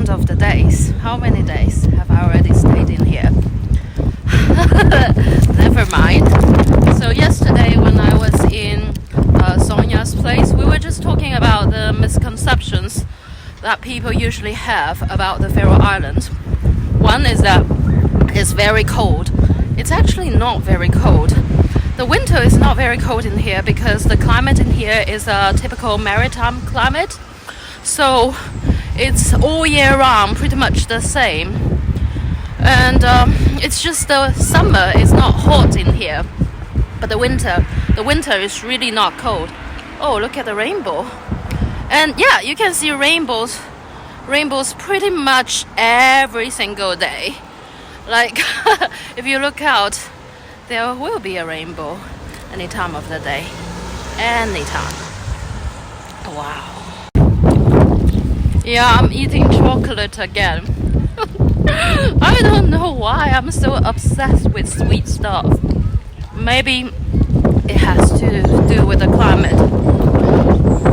count of the days. How many days have I already stayed in here? Never mind. So yesterday when I was in Sonia's place, we were just talking about the misconceptions that people usually have about the Faroe Islands. One is that it's very cold. It's actually not very cold. The winter is not very cold in here because the climate in here is a typical maritime climate. So it's all year round pretty much the same. And it's just the summer is not hot in here. But the winter is really not cold. Oh, look at the rainbow. And yeah, you can see rainbows pretty much every single day. Like if you look out, there will be a rainbow any time of the day. Anytime. Wow. Yeah, I'm eating chocolate again. I don't know why I'm so obsessed with sweet stuff. Maybe it has to do with the climate.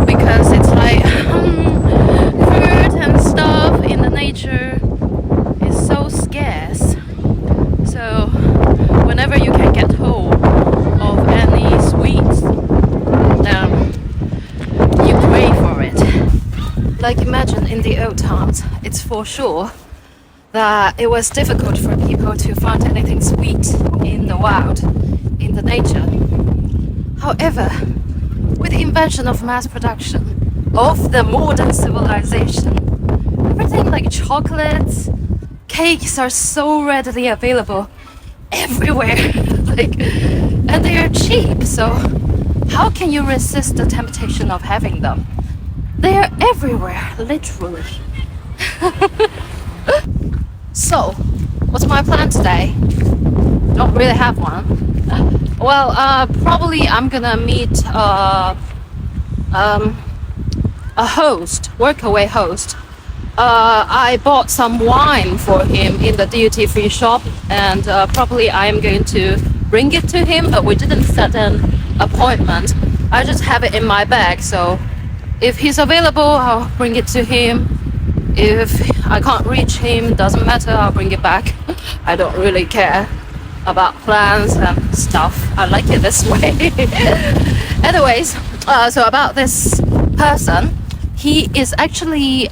Because it's like fruit and stuff in the nature is so scarce. So whenever you can get hold of any sweets, you crave for it. Like imagine in the old times, it's for sure that it was difficult for people to find anything sweet in the wild, in the nature. However, with the invention of mass production, of the modern civilization, everything like chocolates, cakes are so readily available everywhere. And they are cheap, so how can you resist the temptation of having them? They are everywhere, literally. So, what's my plan today? Don't really have one. Well, probably I'm gonna meet a host, workaway host. I bought some wine for him in the duty-free shop, and probably I am going to bring it to him, but we didn't set an appointment. I just have it in my bag, so if he's available, I'll bring it to him. If I can't reach him, doesn't matter, I'll bring it back. I don't really care about plans and stuff. I like it this way. Anyways, so about this person, he is actually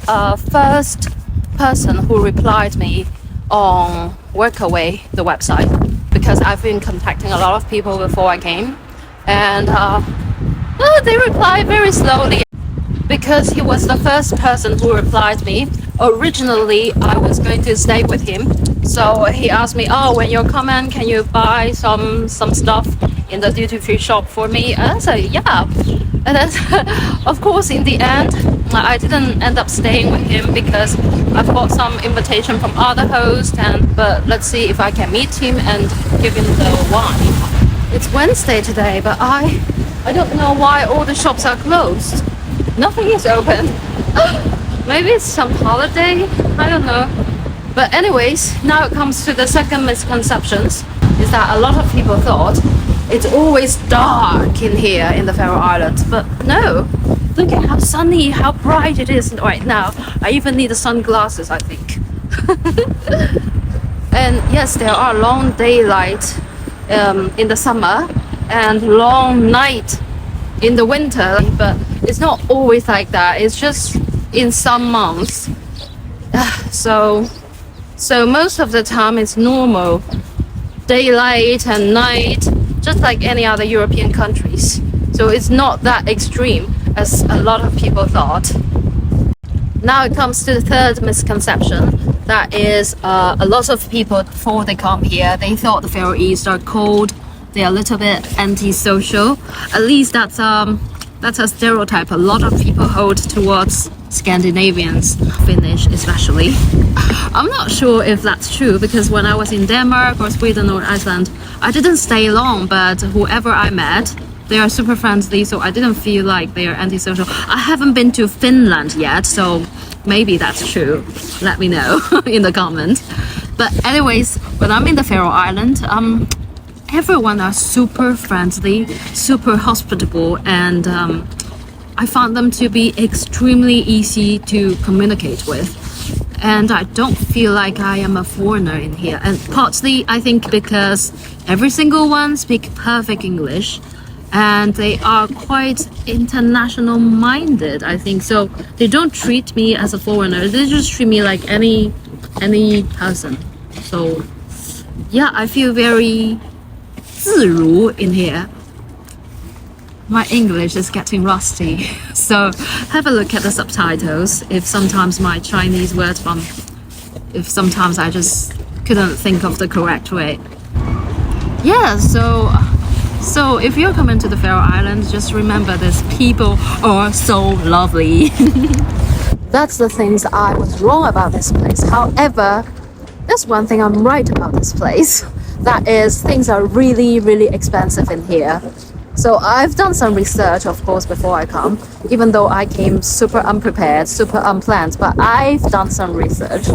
first person who replied me on Workaway, the website, because I've been contacting a lot of people before I came, and they reply very slowly. Because he was the first person who replied me. Originally, I was going to stay with him, so he asked me, "Oh, when you're coming, can you buy some stuff in the duty-free shop for me?" And I said, "Yeah." And then, of course, in the end, I didn't end up staying with him because I've got some invitation from other hosts. But let's see if I can meet him and give him the wine. It's Wednesday today, but I don't know why all the shops are closed. Nothing is open. Maybe it's some holiday, I don't know. But anyways, now it comes to the second misconceptions, is that a lot of people thought it's always dark in here in the Faroe Islands. But no, look at how sunny, how bright it is right now. I even need the sunglasses, I think. And yes, there are long daylight in the summer and long night in the winter, but it's not always like that. It's just in some months. So most of the time it's normal daylight and night, just like any other European countries. So it's not that extreme as a lot of people thought. Now it comes to the third misconception. That is, a lot of people before they come here, they thought the Faroese are cold. They're a little bit antisocial. At least that's a stereotype a lot of people hold towards Scandinavians, Finnish especially. I'm not sure if that's true, because when I was in Denmark or Sweden or Iceland, I didn't stay long, but whoever I met, they are super friendly, so I didn't feel like they are antisocial. I haven't been to Finland yet, so maybe that's true. Let me know in the comments. But anyways, when I'm in the Faroe Island, everyone are super friendly, super hospitable, and I found them to be extremely easy to communicate with. and I don't feel like I am a foreigner in here. And partly, I think, because every single one speak perfect English, and they are quite international minded, I think. So they don't treat me as a foreigner. They just treat me like any person. So yeah, I feel very 自如 in here. My English is getting rusty, so have a look at the subtitles. If sometimes my Chinese words if sometimes I just couldn't think of the correct way. Yeah, so if you're coming to the Faroe Islands, just remember these people are so lovely. That's the things I was wrong about this place. However, there's one thing I'm right about this place. That is, things are really, really expensive in here. So I've done some research, of course, before I come, even though I came super unprepared, super unplanned, but I've done some research.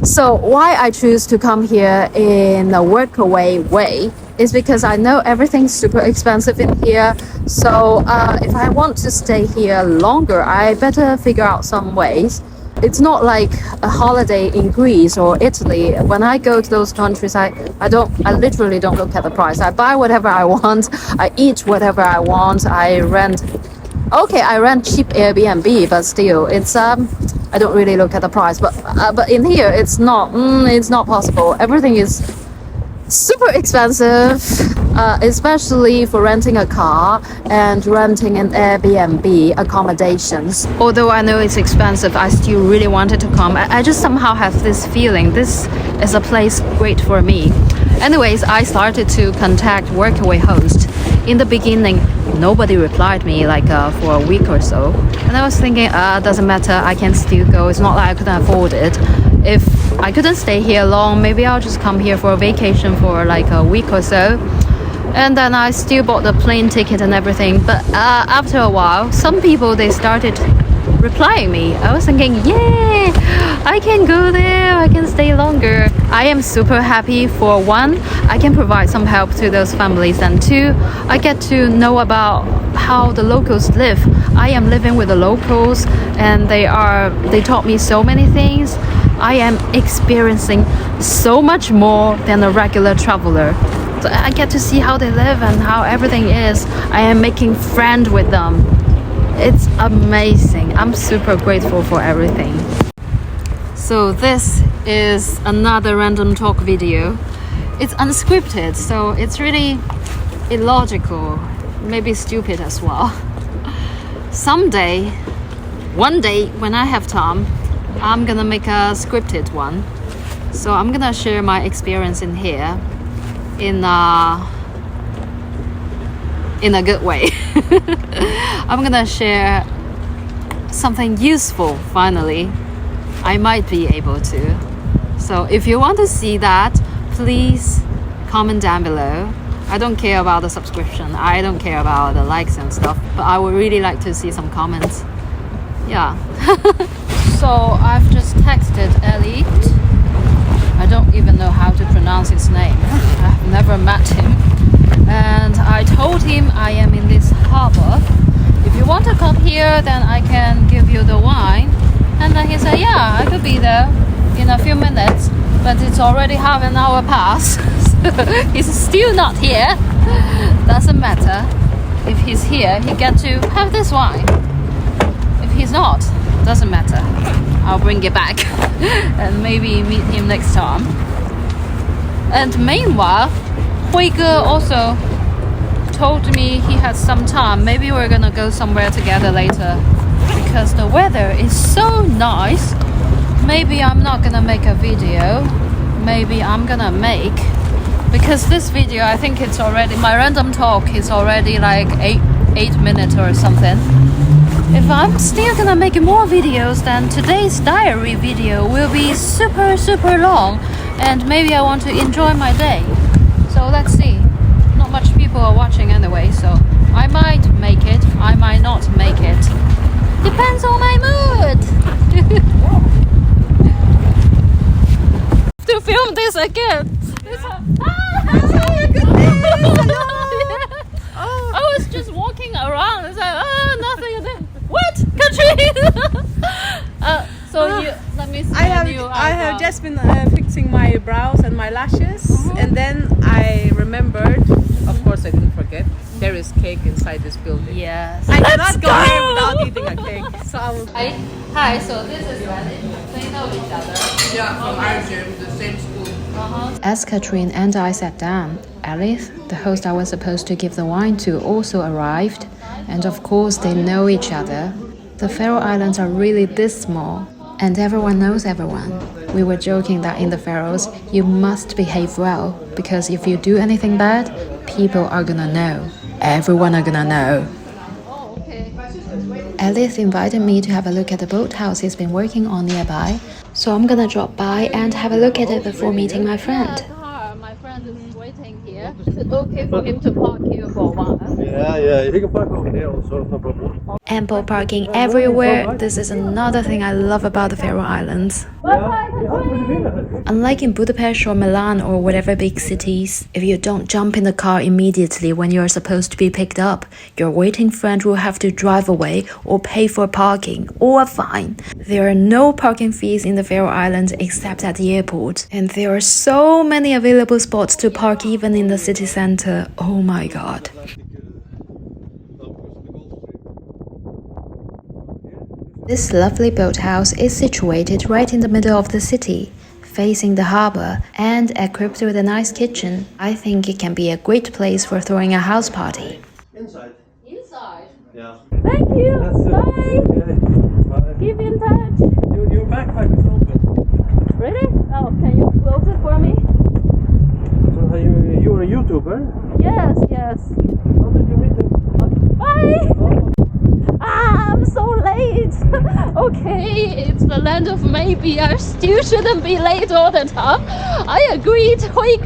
So why I choose to come here in a workaway way is because I know everything's super expensive in here. So if I want to stay here longer, I better figure out some ways. It's not like a holiday in Greece or Italy. When I go to those countries, I literally don't look at the price. I buy whatever I want. I eat whatever I want. I rent cheap Airbnb, but still, it's I don't really look at the price. But in here, it's not possible. Everything is super expensive, especially for renting a car and renting an Airbnb accommodations. Although I know it's expensive, I still really wanted to come. I just somehow have this feeling this is a place great for me. Anyways, I started to contact workaway host. In the beginning, nobody replied me for a week or so, and I was thinking, doesn't matter, I can still go. It's not like I couldn't afford it. If I couldn't stay here long, maybe I'll just come here for a vacation for like a week or so. And then I still bought the plane ticket and everything. But after a while, some people, they started replying me. I was thinking, yay, I can go there, I can stay longer. I am super happy. For one, I can provide some help to those families, and two, I get to know about how the locals live. I am living with the locals, and they taught me so many things. I am experiencing so much more than a regular traveler. So I get to see how they live and how everything is. I am making friends with them. It's amazing. I'm super grateful for everything. So this is another random talk video. It's unscripted, so it's really illogical, maybe stupid as well. One day when I have time, I'm gonna make a scripted one. So I'm gonna share my experience in here in a good way. I'm gonna share something useful finally. I might be able to. So if you want to see that, please comment down below. I don't care about the subscription, I don't care about the likes and stuff, but I would really like to see some comments. Yeah. So I've just texted Elliot. I don't even know how to pronounce his name. I've never met him. And I told him I am in this harbor. If you want to come here, then I can give you the wine. And then he said, yeah, I could be there in a few minutes, but it's already half an hour past. He's still not here. Doesn't matter. If he's here, he gets to have this wine. If he's not, doesn't matter. I'll bring it back and maybe meet him next time. And meanwhile, Huige also told me he had some time. Maybe we're gonna go somewhere together later because the weather is so nice. Maybe I'm not gonna make a video. Maybe I'm gonna make, because this video, I think it's already, my random talk is already like 8 minutes or something. If I'm still gonna make more videos, then today's diary video will be super long, and maybe I want to enjoy my day. So let's see. Not much people are watching anyway, so I might make it, I might not make it. Depends on my mood. To film this again. I was just walking around. It's like, nothing. What? Katrina? Let me see. I have just been fixing my brows and my lashes, and then I remembered, of course I didn't forget, there is cake inside this building. Yes. I cannot go here without eating a cake. So I will. Hi, so this is Lenny. They know each other. Yeah, from our gym, the same school. As Katrine and I sat down, Alice, the host I was supposed to give the wine to, also arrived, and of course they know each other. The Faroe Islands are really this small, and everyone knows everyone. We were joking that in the Faroes, you must behave well, because if you do anything bad, people are gonna know. Everyone are gonna know. Alice invited me to have a look at the boathouse he's been working on nearby, so I'm gonna drop by and have a look at it before meeting my friend. My friend is waiting here. Is it okay for him to park here for a while? Yeah, he can park over here also, no problem. Ample parking everywhere. This is another thing I love about the Faroe Islands. Unlike in Budapest or Milan or whatever big cities, if you don't jump in the car immediately when you're supposed to be picked up, your waiting friend will have to drive away or pay for parking or a fine. There are no parking fees in the Faroe Islands except at the airport, and there are so many available spots to park even in the city center. Oh my god. This lovely boathouse is situated right in the middle of the city, facing the harbor and equipped with a nice kitchen. I think it can be a great place for throwing a house party. Inside? Inside. Yeah. Thank you. Bye. Okay. Bye. Keep in touch. Your backpack is open. Really? Oh, can you close it for me? So you're a YouTuber? Yes. How did you meet him? Bye. I'm so late. Okay, it's the land of maybe. I still shouldn't be late all the time. I agreed, Huige,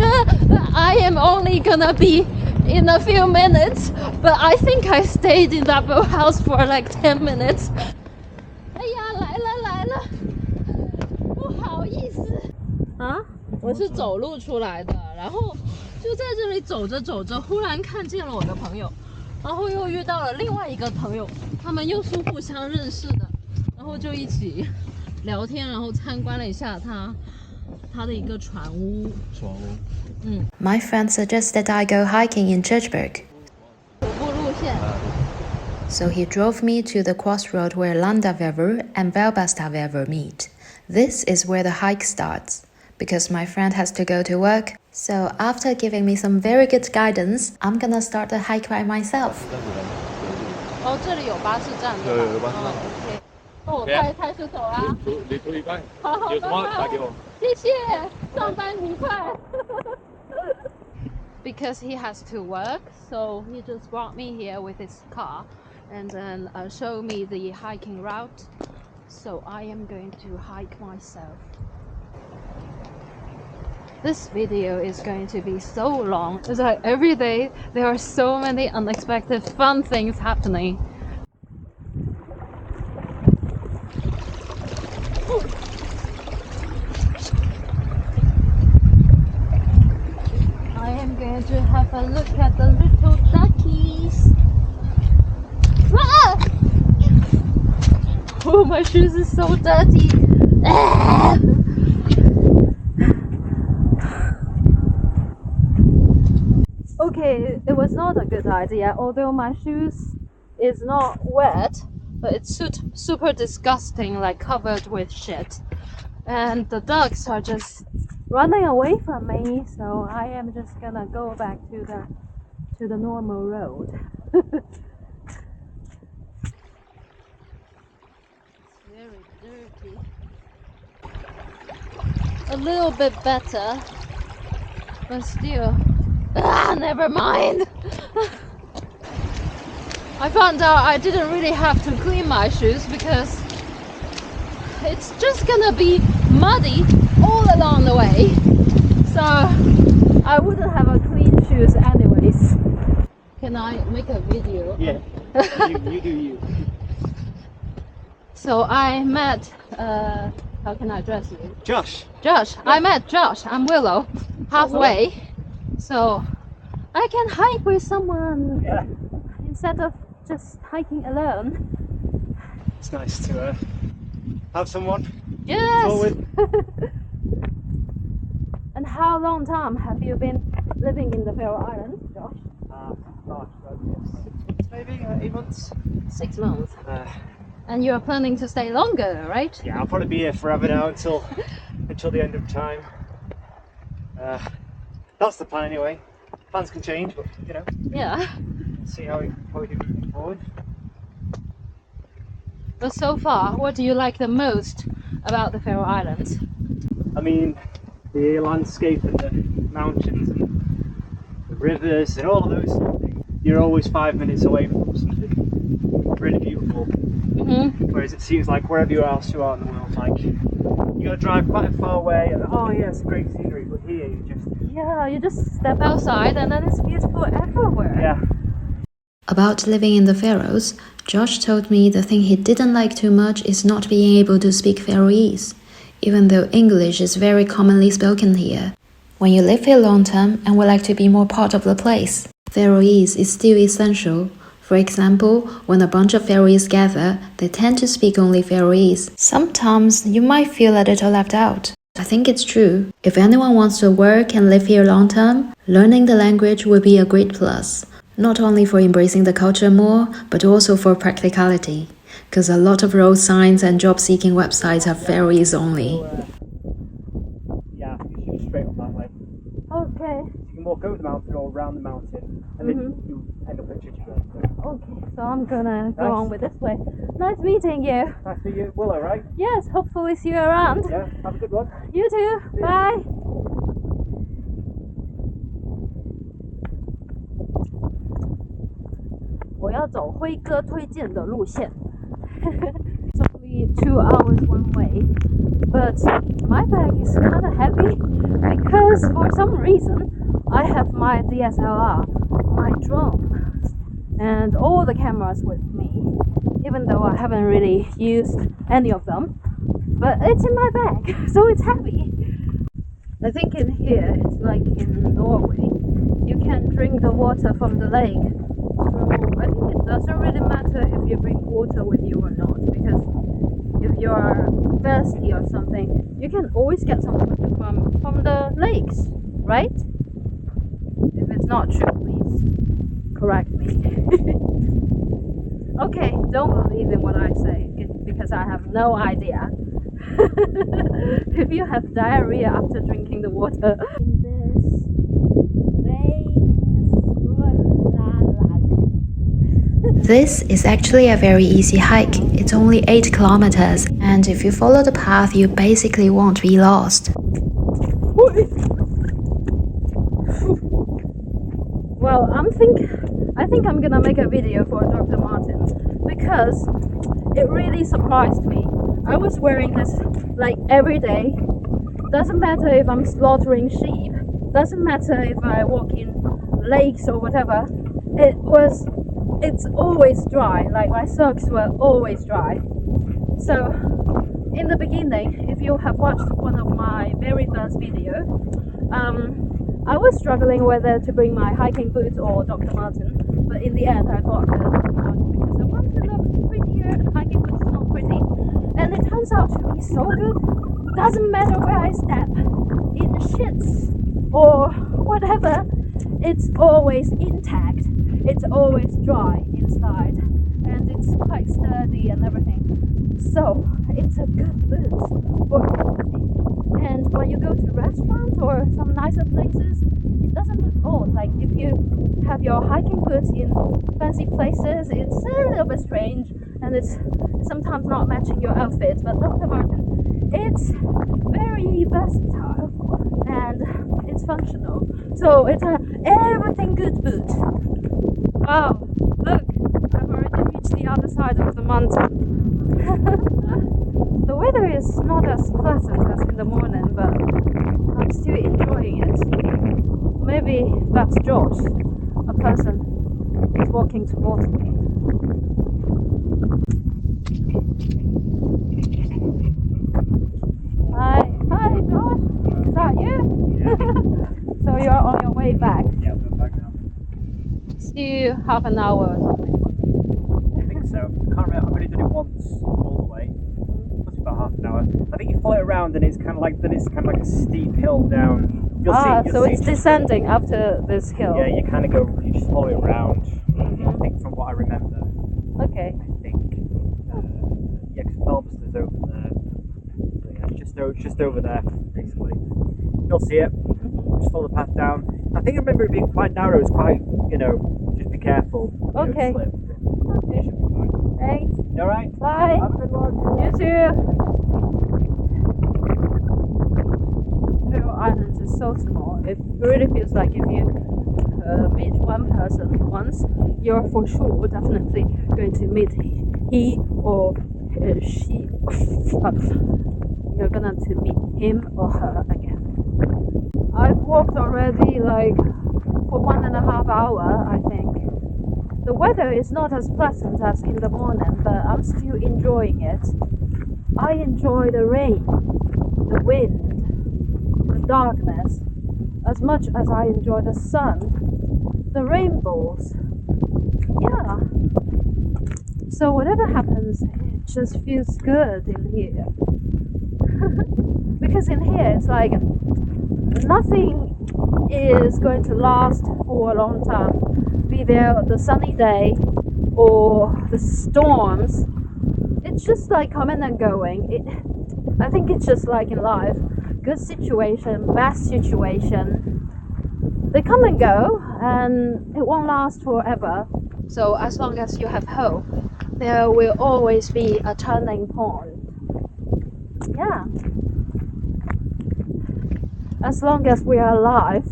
that I am only gonna be in a few minutes, but I think I stayed in that boathouse for like 10 minutes. 哎呀，来了，不好意思啊，我是走路出来的，然后就在这里走着，忽然看见了我的朋友。然后又遇到了另外一个朋友，他们又是互相认识的，然后就一起聊天，然后参观了一下他的一个船屋。My friend suggested I go hiking in Kirkbour. 徒步路线。So he drove me to the crossroad where Landavegur and Velbastavegur meet. This is where the hike starts. Because my friend has to go to work, so after giving me some very good guidance, I'm gonna start the hike by myself. 哦，这里有巴士站的。有巴士站。OK。哦，开始走啦。你注意快。好，有什么打给我。谢谢，上班愉快。Because he has to work, so he just brought me here with his car, and then showed me the hiking route. So I am going to hike myself. This video is going to be so long. It's like every day there are so many unexpected fun things happening. I am going to have a look at the little duckies. Ah! Oh, my shoes is so dirty. Ah! Okay, it was not a good idea, although my shoes is not wet, but it's super disgusting, like covered with shit. And the ducks are just running away from me, so I am just gonna go back to the normal road. It's very dirty. A little bit better, but still. Never mind. I found out I didn't really have to clean my shoes because it's just gonna be muddy all along the way. So I wouldn't have a clean shoes anyways. Can I make a video? Yeah. you do you. So I met how can I address you? Josh. Josh. I met Josh. I'm Willow. Halfway. So I can hike with someone instead of just hiking alone. It's nice to have someone. Yes. Forward. And how long time have you been living in the Faroe Islands, Josh? Gosh, maybe 8 months. 6 months. Uh, And you're planning to stay longer, right? yeah, I'll probably be here forever now until the end of time. That's the plan anyway. Plans can change, but you know. Yeah. See how we do moving forward. But so far, what do you like the most about the Faroe Islands? I mean, the landscape and the mountains and the rivers and all of those sort of things. You're always 5 minutes away from something really beautiful. Mm-hmm. Whereas it seems like wherever else you are in the world, like you got to drive quite far away and oh yeah, it's great scenery, but here you just You just step outside and then it's beautiful everywhere. yeah. About living in the Faroes, Josh told me the thing he didn't like too much is not being able to speak Faroese, even though English is very commonly spoken here. When you live here long term and would like to be more part of the place, Faroese is still essential. For example, when a bunch of Faroese gather, they tend to speak only Faroese. Sometimes you might feel a little left out. I think it's true. If anyone wants to work and live here long term, learning the language would be a great plus. Not only for embracing the culture more, but also for practicality. Because a lot of road signs and job-seeking websites are Faroese only. Yeah, you should go straight up that way. Okay. You can walk over the mountain or around the mountain, and then you end up at Chichester. Okay, so I'm gonna go Nice. on with this way. Nice meeting you. Nice to meet you, Willow, right? Yes, hopefully see you around. Yeah, have a good one. You too. See ya. Bye. 我要走辉哥推荐的路线。It's only 2 hours one way, but my bag is kind of heavy because for some reason I have my DSLR, my drone, and all the cameras with me, even though I haven't really used any of them. But it's in my bag, so it's heavy. I think in here it's like in Norway. You can drink the water from the lake. So I think it doesn't really matter if you bring water with you or not, because if you are thirsty or something, you can always get some water from the lakes, right? If it's not true, please correct me. Okay, don't believe in what I say, because I have no idea. If you have diarrhea after drinking the water in this This is actually a very easy hike. It's only 8 kilometers, and if you follow the path, you basically won't be lost. Well, I think I'm gonna make a video for Dr. Martin because it really surprised me. I was wearing this like every day. Doesn't matter if I'm slaughtering sheep. Doesn't matter if I walk in lakes or whatever. It's always dry. Like my socks were always dry. So in the beginning, if you have watched one of my very first video, I was struggling whether to bring my hiking boots or Dr. Martin, but in the end I got the Dr. Martin because I wanted to look prettier and hiking boots are not pretty. And it turns out to be so good. Doesn't matter where I step, in shits or whatever, it's always intact. It's always dry inside, and it's quite sturdy and everything. So it's a good boot for everything. And when you go to restaurants or some nicer places, it doesn't look old. Like if you have your hiking boots in fancy places, it's a little bit strange, and it's sometimes not matching your outfit. But Dr. Martin, it's very versatile and it's functional. So it's a everything good boot. Wow, look, I've already reached the other side of the mountain. The weather is not as pleasant as in the morning, but I'm still enjoying it. Maybe that's Josh, a person is walking towards me. Hi Josh, is that you? So you're on your way back? Yeah, we're back now. Still half an hour or something. I think so. I can't remember. I've only done it once all the way. Must be about half an hour. tower. I think you follow it around, and it's kind of like a steep hill down. You'll So see it's descending after this hill. Yeah, you just follow it around. I think from what I remember. Okay. I think, yeah, because Belvester's over there. So yeah, it's just over there, basically. You'll see it. Just follow the path down. I think I remember it being quite narrow. It's quite, just be careful. Okay. Slip. Okay. You should be fine. Thanks. You alright? Bye. Have a good one. You too. Faroe Islands is so small. It really feels like if you meet one person once, you're for sure definitely going to meet he or she. You're gonna to meet him or her again. I've walked already like for 1.5 hours, I think. The weather is not as pleasant as in the morning, but I'm still enjoying it. I enjoy the rain, the wind, the darkness, as much as I enjoy the sun, the rainbows. Yeah. So whatever happens, it just feels good in here. Because in here it's like nothing is going to last for a long time. Be there the sunny day or the storms. It's just like coming and going. I think it's just like in life. Good situation, bad situation. They come and go and it won't last forever. So as long as you have hope, there will always be a turning point. Yeah. As long as we are alive,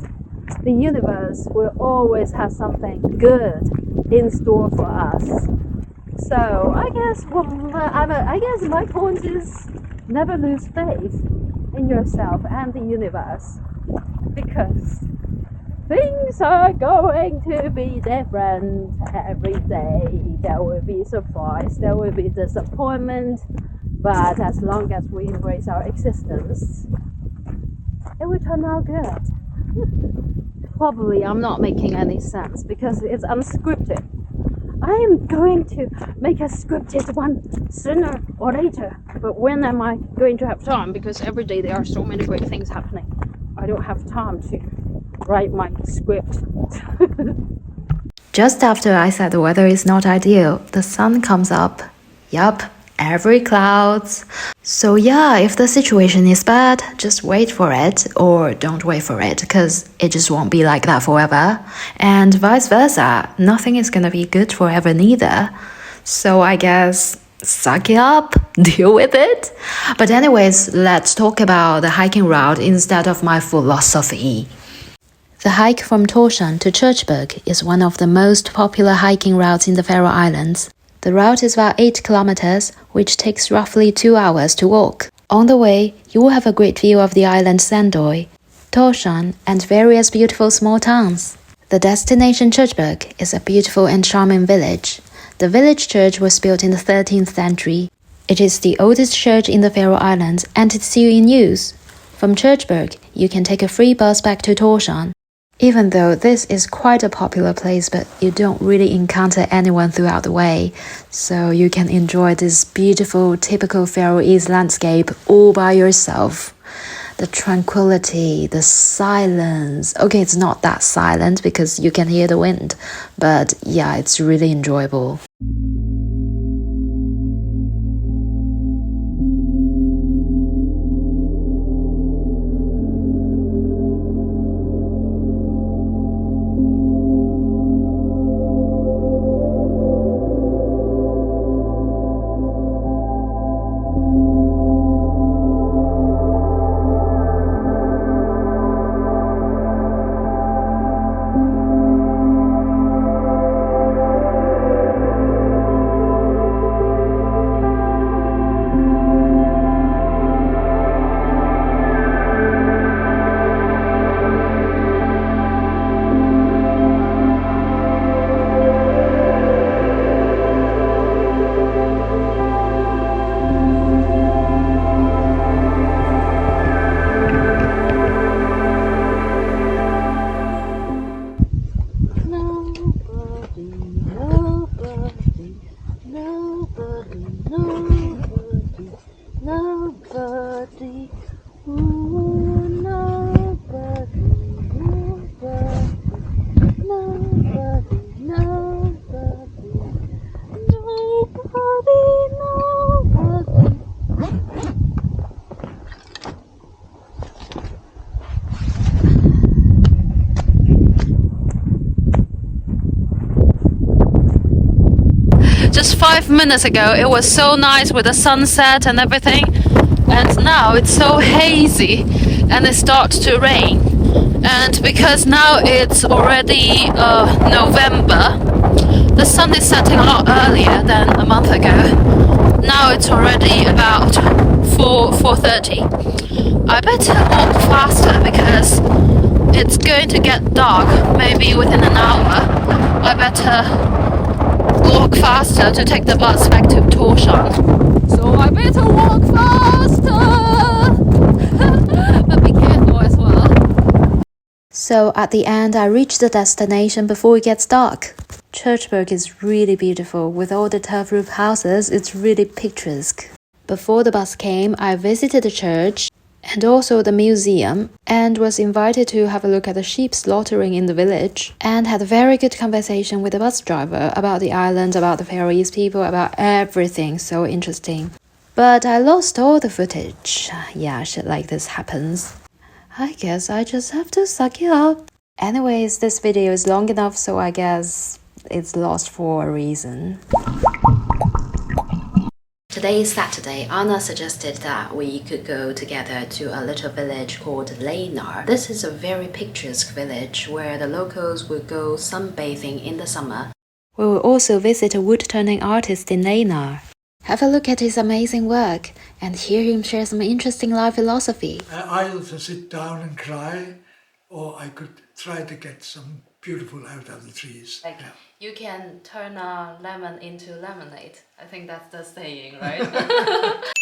the universe will always have something good in store for us. So I guess my point is never lose faith in yourself and the universe, because things are going to be different every day. There will be surprise, there will be disappointment, but as long as we embrace our existence, it will turn out good. Probably I'm not making any sense because it's unscripted. I am going to make a scripted one sooner or later, but when am I going to have time? Because every day there are so many great things happening. I don't have time to write my script. Just after I said the weather is not ideal, the sun comes up. Yup, every clouds. So yeah, if the situation is bad, just wait for it, or don't wait for it, because it just won't be like that forever. And vice versa, nothing is gonna be good forever neither. So I guess suck it up, deal with it. But anyways, let's talk about the hiking route instead of my philosophy. The hike from Torshavn to Kirkbour is one of the most popular hiking routes in the Faroe Islands. The route is about 8 kilometers, which takes roughly 2 hours to walk. On the way, you will have a great view of the island Sandoy, Torshavn, and various beautiful small towns. The destination Kirkbour is a beautiful and charming village. The village church was built in the 13th century. It is the oldest church in the Faroe Islands and it's still in use. From Kirkbour, you can take a free bus back to Torshavn. Even though this is quite a popular place, but you don't really encounter anyone throughout the way, so you can enjoy this beautiful, typical Faroese landscape all by yourself. The tranquility, the silence. Okay, it's not that silent because you can hear the wind, but yeah, it's really enjoyable. 5 minutes ago it was so nice with the sunset and everything, and now it's so hazy and it starts to rain. And because now it's already November, the sun is setting a lot earlier than a month ago. Now it's already about 4:30. I better walk faster because it's going to get dark maybe within an hour. I better walk faster to take the bus back to Torshavn. So I better walk faster. But be careful as well. So at the end, I reached the destination before it gets dark. Kirkbour is really beautiful. With all the turf roof houses, it's really picturesque. Before the bus came, I visited the church and also the museum, and was invited to have a look at the sheep slaughtering in the village, and had a very good conversation with the bus driver about the island, about the Faroese people, about everything. So interesting. But I lost all the footage. Yeah, shit like this happens. I guess I just have to suck it up. Anyways, this video is long enough, so I guess it's lost for a reason. Today is Saturday. Anna suggested that we could go together to a little village called Leinar. This is a very picturesque village where the locals will go sunbathing in the summer. We will also visit a wood-turning artist in Leinar. Have a look at his amazing work and hear him share some interesting life philosophy. I either sit down and cry, or I could try to get some beautiful out of the trees. Like, yeah. you can turn a lemon into lemonade. I think that's the saying, right?